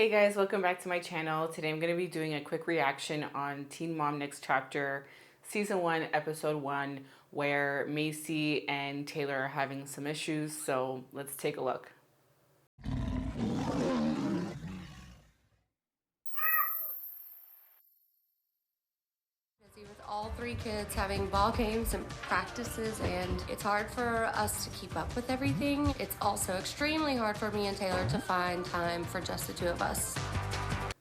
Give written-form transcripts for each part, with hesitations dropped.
Hey guys, welcome back to my channel. Today I'm going to be doing a quick reaction on Teen Mom Next Chapter, Season 1, Episode 1, where Maci and Taylor are having some issues. So let's take a look. With all three kids having ball games and practices, and it's hard for us to keep up with everything. It's also extremely hard for me and Taylor to find time for just the two of us.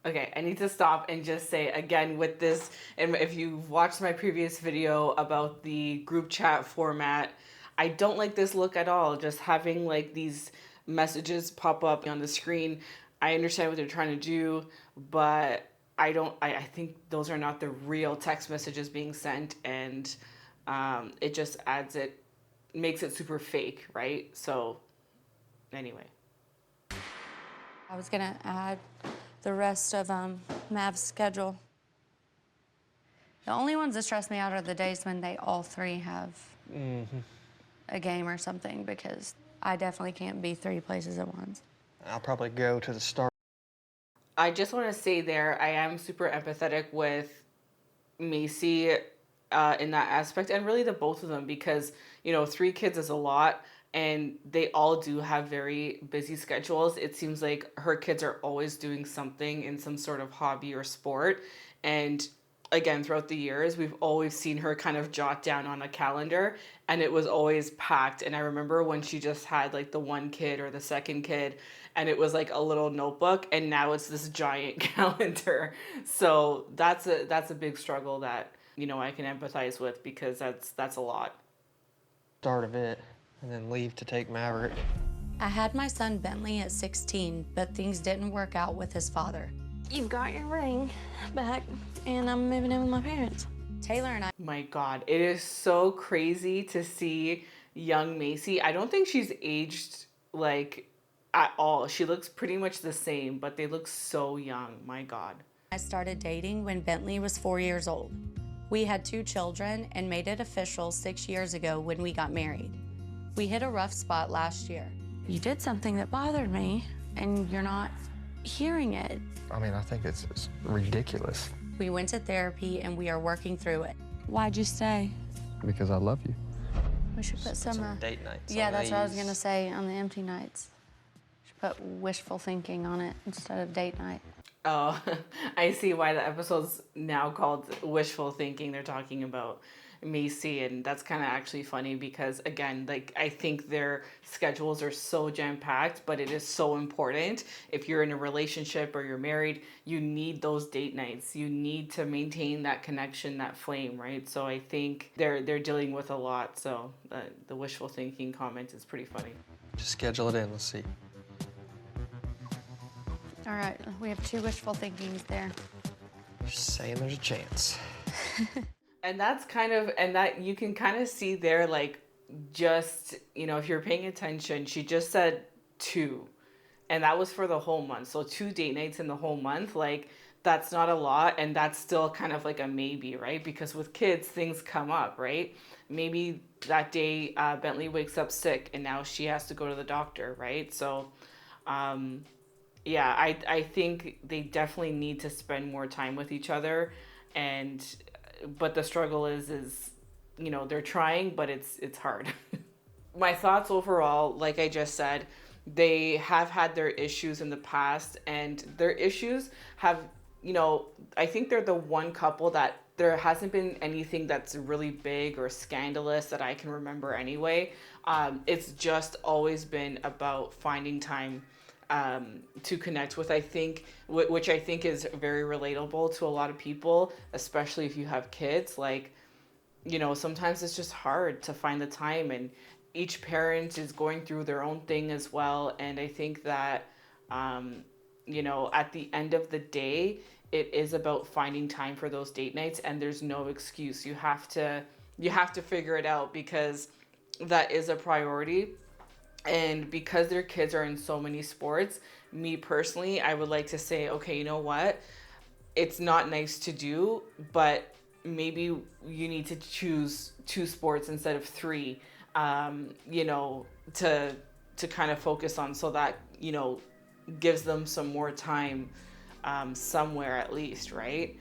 Okay, I need to stop and just say again with this, and if you've watched my previous video about the group chat format, I don't like this look at all. Just having like these messages pop up on the screen. I understand what they're trying to do, but I think those are not the real text messages being sent, and it just makes it super fake, right? So anyway. I was gonna add the rest of Mav's schedule. The only ones that stress me out are the days when they all three have a game or something, because I definitely can't be three places at once. I'll probably go to the start. I just want to say there, I am super empathetic with Maci in that aspect, and really the both of them, because, you know, three kids is a lot, and they all do have very busy schedules. It seems like her kids are always doing something in some sort of hobby or sport. And again, throughout the years, we've always seen her kind of jot down on a calendar, and it was always packed. And I remember when she just had like the one kid or the second kid, and it was like a little notebook, and now it's this giant calendar. So that's a big struggle that, you know, I can empathize with, because that's a lot. Start of it, and then leave to take Maverick. I had my son Bentley at 16, but things didn't work out with his father. You've got your ring back, and I'm moving in with my parents. Taylor and I... My God, it is so crazy to see young Maci. I don't think she's aged like at all. She looks pretty much the same, but they look so young. My God. I started dating when Bentley was 4 years old. We had 2 children and made it official 6 years ago when we got married. We hit a rough spot last year. You did something that bothered me, and you're not hearing it. I mean, I think it's ridiculous. We went to therapy, and we are working through it. Why'd you stay? Because I love you. We should put some date nights. yeah, that's what I was gonna say, on the empty nights. We should put wishful thinking on it instead of date night. Oh, I see why the episode's now called Wishful Thinking. They're talking about Maci, and that's kind of actually funny because, again, like, I think their schedules are so jam-packed, but it is so important. If you're in a relationship or you're married, you need those date nights. You need to maintain that connection, that flame, right? So I think they're dealing with a lot. So the wishful thinking comment is pretty funny. Just schedule it in. Let's see. All right, we have 2 wishful thinkings there. Just saying there's a chance. And that's kind of, and that you can kind of see there, like, just, you know, if you're paying attention, she just said 2, and that was for the whole month. So 2 date nights in the whole month, like, that's not a lot, and that's still kind of like a maybe, right? Because with kids, things come up, right? Maybe that day Bentley wakes up sick, and now she has to go to the doctor, right? So, yeah, I think they definitely need to spend more time with each other, but the struggle is, you know, they're trying, but it's hard. My thoughts overall, like I just said, they have had their issues in the past, and their issues have, you know, I think they're the one couple that there hasn't been anything that's really big or scandalous that I can remember anyway. It's just always been about finding time to connect with, I think, which I think is very relatable to a lot of people, especially if you have kids. Like, you know, sometimes it's just hard to find the time, and each parent is going through their own thing as well. And I think that, you know, at the end of the day, it is about finding time for those date nights, and there's no excuse. You have to figure it out, because that is a priority. And because their kids are in so many sports, me personally, I would like to say, okay, you know what? It's not nice to do, but maybe you need to choose 2 sports instead of 3, you know, to kind of focus on, so that, you know, gives them some more time somewhere at least, right?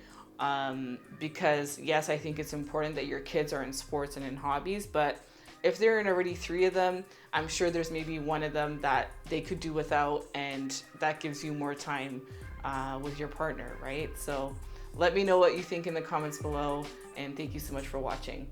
Because yes, I think it's important that your kids are in sports and in hobbies, but if there are already three of them, I'm sure there's maybe one of them that they could do without, and that gives you more time with your partner, right? So let me know what you think in the comments below, and thank you so much for watching.